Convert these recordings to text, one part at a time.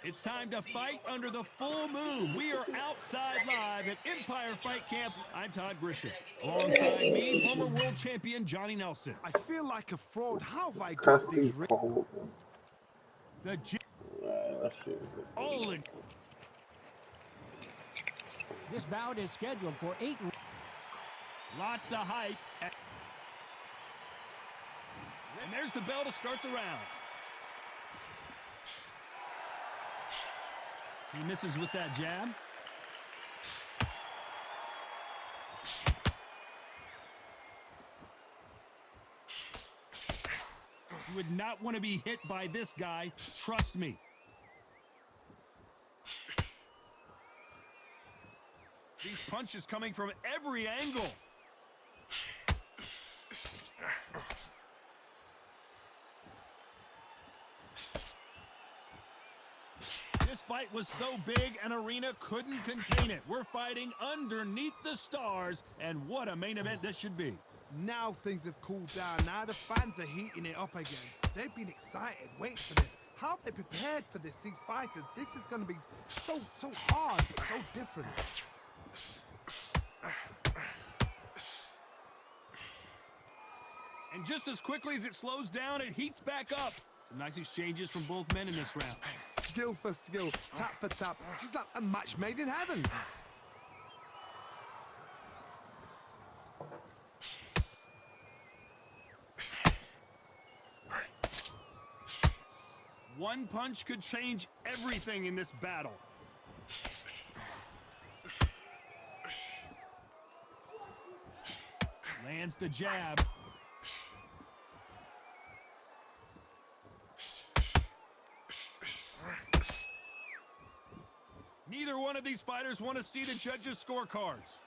It's time to fight under the full moon. We are outside live at Empire Fight Camp. I'm Todd Grisham. Alongside me, former world champion Johnny Nelson. I feel like a fraud. How have I got Custody these poll. The Let's see what this all is. This bout is scheduled for 8. Lots of hype. And there's the bell to start the round. He misses with that jab. You would not want to be hit by this guy. Trust me. These punches coming from every angle. This fight was so big, an arena couldn't contain it. We're fighting underneath the stars, and what a main event this should be. Now things have cooled down. Now the fans are heating it up again. They've been excited, waiting for this. How have they prepared for this, these fighters? This is going to be so hard, but so different. And just as quickly as it slows down, it heats back up. Some nice exchanges from both men in this round. Skill for skill, tap for tap. Just like a match made in heaven. One punch could change everything in this battle. Lands the jab. Neither one of these fighters want to see the judges' scorecards.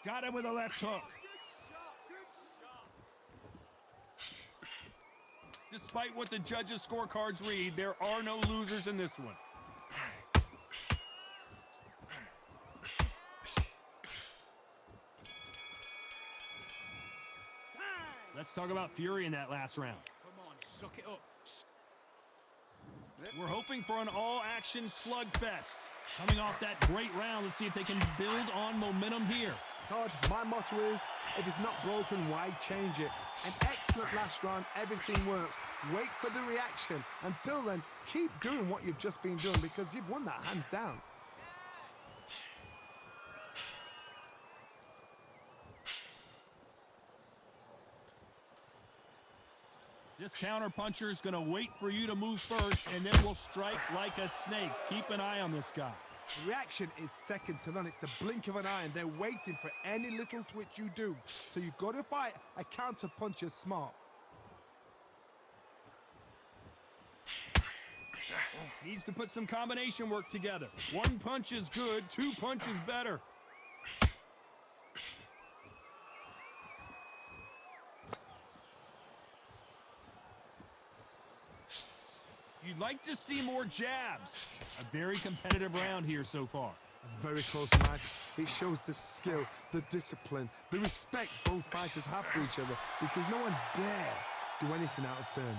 Got him with a left hook. Despite what the judges' scorecards read, there are no losers in this one. Let's talk about fury in that last round. Come on, suck it up. We're hoping for an all-action slugfest. Coming off that great round, let's see if they can build on momentum here. Todd, my motto is, if it's not broken, why change it? An excellent last round, everything works. Wait for the reaction. Until then, keep doing what you've just been doing because you've won that hands down. This counter-puncher is going to wait for you to move first, and then will strike like a snake. Keep an eye on this guy. Reaction is second to none. It's the blink of an eye, and they're waiting for any little twitch you do. So you've got to fight a counter-puncher smart. Needs to put some combination work together. One punch is good, two punches better. You'd like to see more jabs. A very competitive round here so far. A very close match. It shows the skill, the discipline, the respect both fighters have for each other because no one dare do anything out of turn.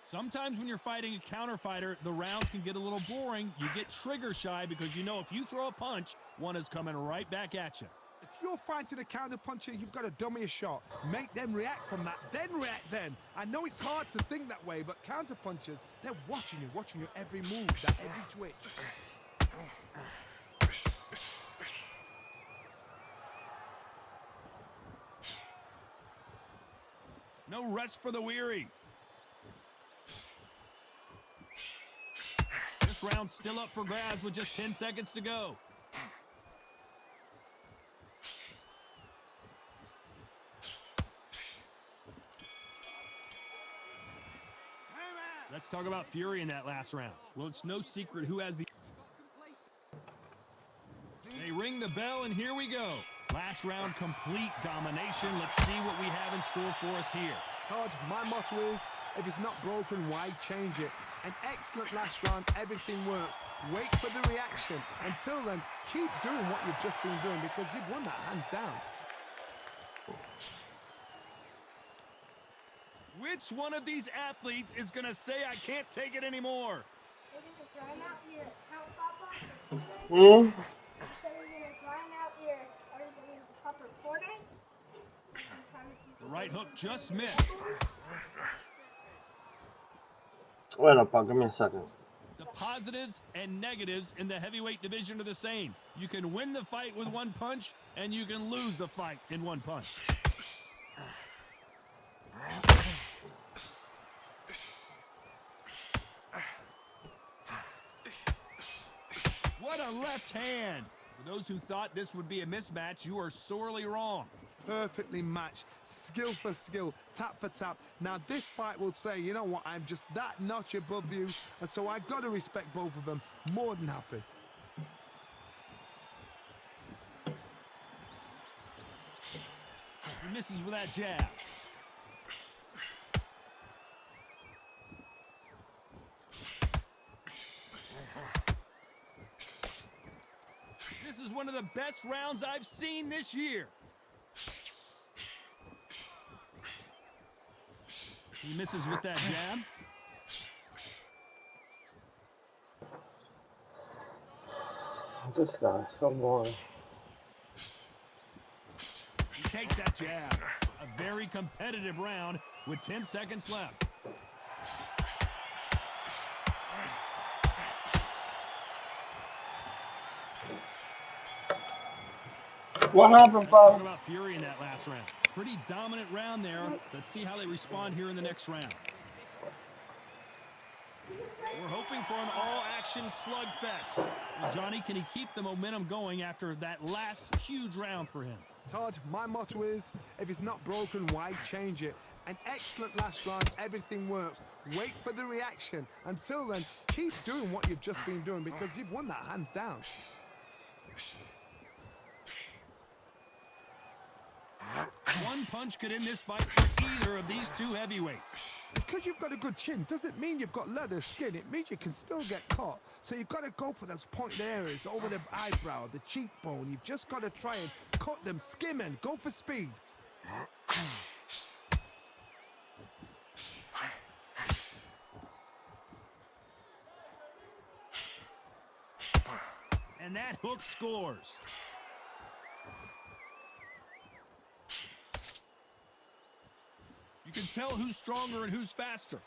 Sometimes when you're fighting a counter fighter, the rounds can get a little boring. You get trigger shy because you know if you throw a punch, one is coming right back at you. If you're fighting a counter-puncher, you've got to dummy a shot. Make them react from that, then react then. I know it's hard to think that way, but counter-punchers, they're watching you every move, that every twitch. No rest for the weary. This round's still up for grabs with just 10 seconds to go. Let's talk about fury in that last round. Well, it's no secret who has the... They ring the bell, and here we go. Last round, complete domination. Let's see what we have in store for us here. Todd, my motto is, if it's not broken, why change it? An excellent last round, everything works. Wait for the reaction. Until then, keep doing what you've just been doing because you've won that hands down. Which one of these athletes is going to say I can't take it anymore? Hmm? The right hook just missed. Bueno, pa, give me a second. The positives and negatives in the heavyweight division are the same. You can win the fight with one punch, and you can lose the fight in one punch. What a left hand. For those who thought this would be a mismatch, you are sorely wrong. Perfectly matched, skill for skill, tap for tap. Now this fight will say, you know what, I'm just that notch above you, and so I got to respect both of them. More than happy. He misses with that jab. This is one of the best rounds I've seen this year. He misses with that jab. This guy's so boring. He takes that jab. A very competitive round with 10 seconds left. What happened, Let's talk Bob? about Fury in that last round. Pretty dominant round there. Let's see how they respond here in the next round. We're hoping for an all-action slugfest. Well, Johnny, can he keep the momentum going after that last huge round for him? Todd, my motto is, if it's not broken, why change it? An excellent last round, everything works. Wait for the reaction. Until then, keep doing what you've just been doing because you've won that hands down. One punch could end this fight for either of these two heavyweights. Because you've got a good chin doesn't mean you've got leather skin. It means you can still get caught. So you've got to go for those pointed areas over the eyebrow, the cheekbone. You've just got to try and cut them, skim and go for speed. And that hook scores. You can tell who's stronger and who's faster.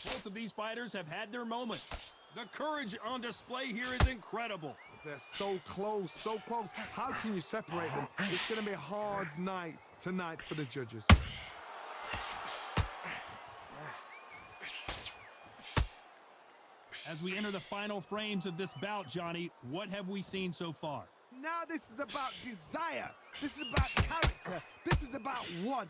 Both of these fighters have had their moments. The courage on display here is incredible. They're so close, so close. How can you separate them? It's going to be a hard night tonight for the judges. As we enter the final frames of this bout, Johnny, what have we seen so far? Now this is about desire. This is about character. This is about want.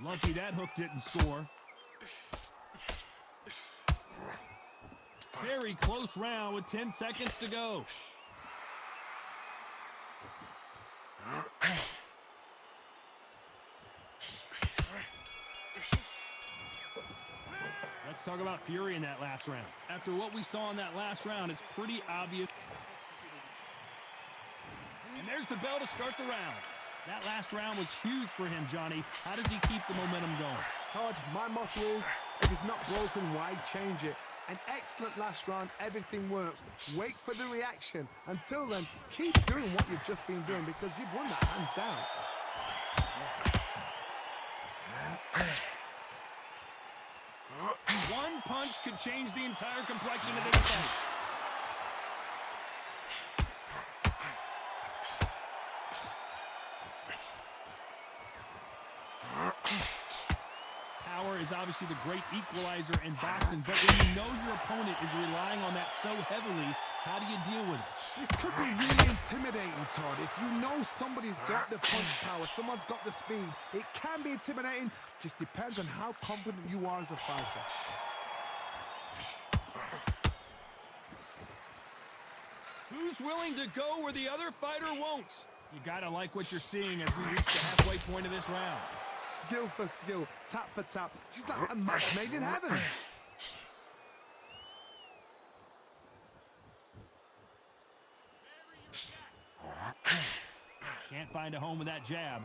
Lucky that hook didn't score. Very close round with 10 seconds to go. Let's talk about Fury in that last round. After what we saw in that last round, it's pretty obvious. And there's the bell to start the round. That last round was huge for him, Johnny. How does he keep the momentum going? Todd, my motto is, if it's not broken, why change it? An excellent last round, everything works. Wait for the reaction. Until then, keep doing what you've just been doing because you've won that hands down. One punch could change the entire complexion of this fight. Power is obviously the great equalizer in boxing, but when you know your opponent is relying on that so heavily, how do you deal with it? This could be really intimidating, Todd. If you know somebody's got the punch power, someone's got the speed, it can be intimidating. Just depends on how confident you are as a fighter. Who's willing to go where the other fighter won't? You gotta like what you're seeing as we reach the halfway point of this round. Skill for skill, tap for tap. She's like a match made in heaven. Can't find a home with that jab.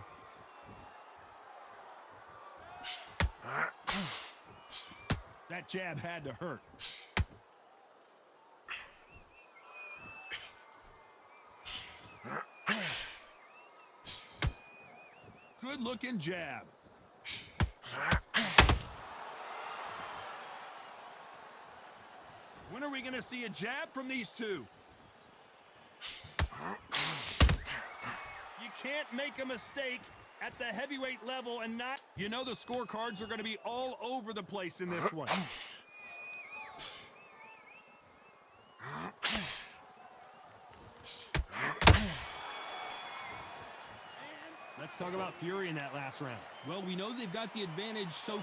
That jab had to hurt. Good looking jab. When are we going to see a jab from these two? You can't make a mistake at the heavyweight level and not... You know the scorecards are going to be all over the place in this one. Let's talk about Fury in that last round. Well, we know they've got the advantage, so...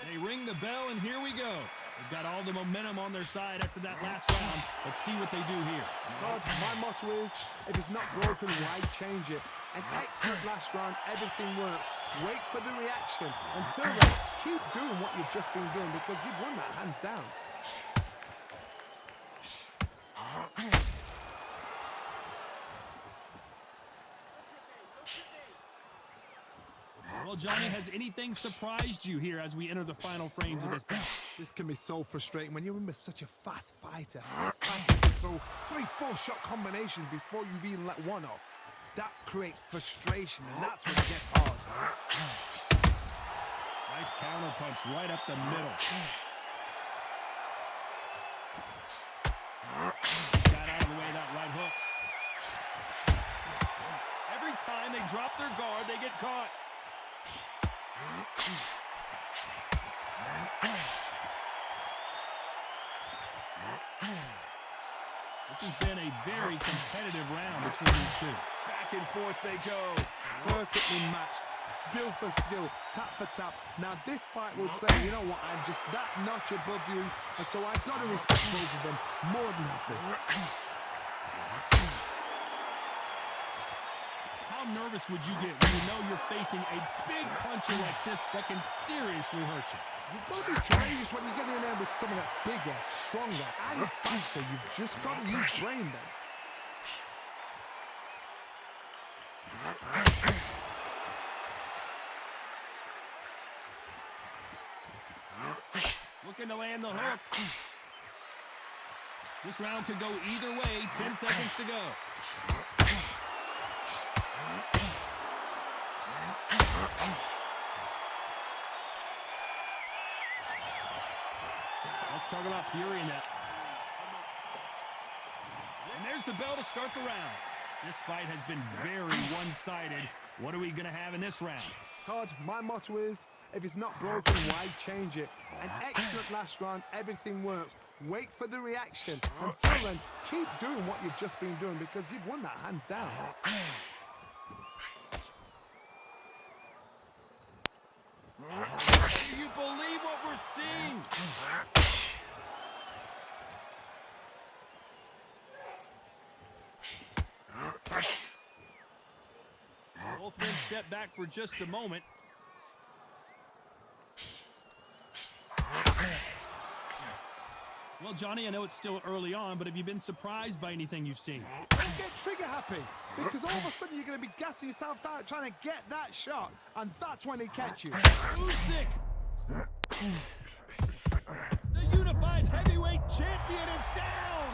They ring the bell, and here we go. They've got all the momentum on their side after that last round. Let's see what they do here. Todd, my motto is, if it's not broken, why change it? An excellent last round, everything works. Wait for the reaction. Until then, keep doing what you've just been doing because you've won that hands down. Well, Johnny, has anything surprised you here as we enter the final frames of this bout? This can be so frustrating when you're in with such a fast fighter. This fighter can throw 3-4 shot combinations before you've even let one off. That creates frustration, and that's when it gets hard. Nice counter punch right up the middle. Got out of the way that right hook. Every time they drop their guard, they get caught. This has been a very competitive round between these two. Back and forth they go. Perfectly matched. Skill for skill, tap for tap. Now this fight will say, you know what, I'm just that notch above you, and so I've got to respect both of them. More than happy. How nervous would you get when you know you're facing a big puncher like this that can seriously hurt you? You've got to be courageous when you get in there with someone that's bigger, stronger, and faster. You've just got to use brain then. Looking to land the hook. This round could go either way. 10 seconds to go. Let's talk about Fury in that. And there's the bell to start the round. This fight has been very one-sided. What are we going to have in this round? Todd, my motto is, if it's not broken, why change it? An excellent last round, everything works. Wait for the reaction. Until then, keep doing what you've just been doing because you've won that hands down. Do you believe what we're seeing? Both men step back for just a moment. Well, Johnny, I know it's still early on, but have you been surprised by anything you've seen? Don't get trigger happy, because all of a sudden you're going to be gassing yourself out trying to get that shot, and that's when they catch you. Usyk! The unified heavyweight champion is down!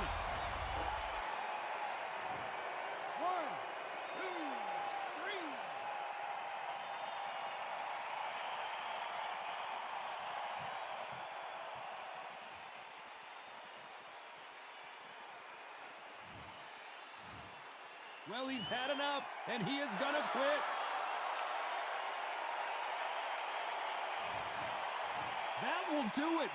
1, 2, 3. Well, he's had enough, and he is gonna quit. That will do it.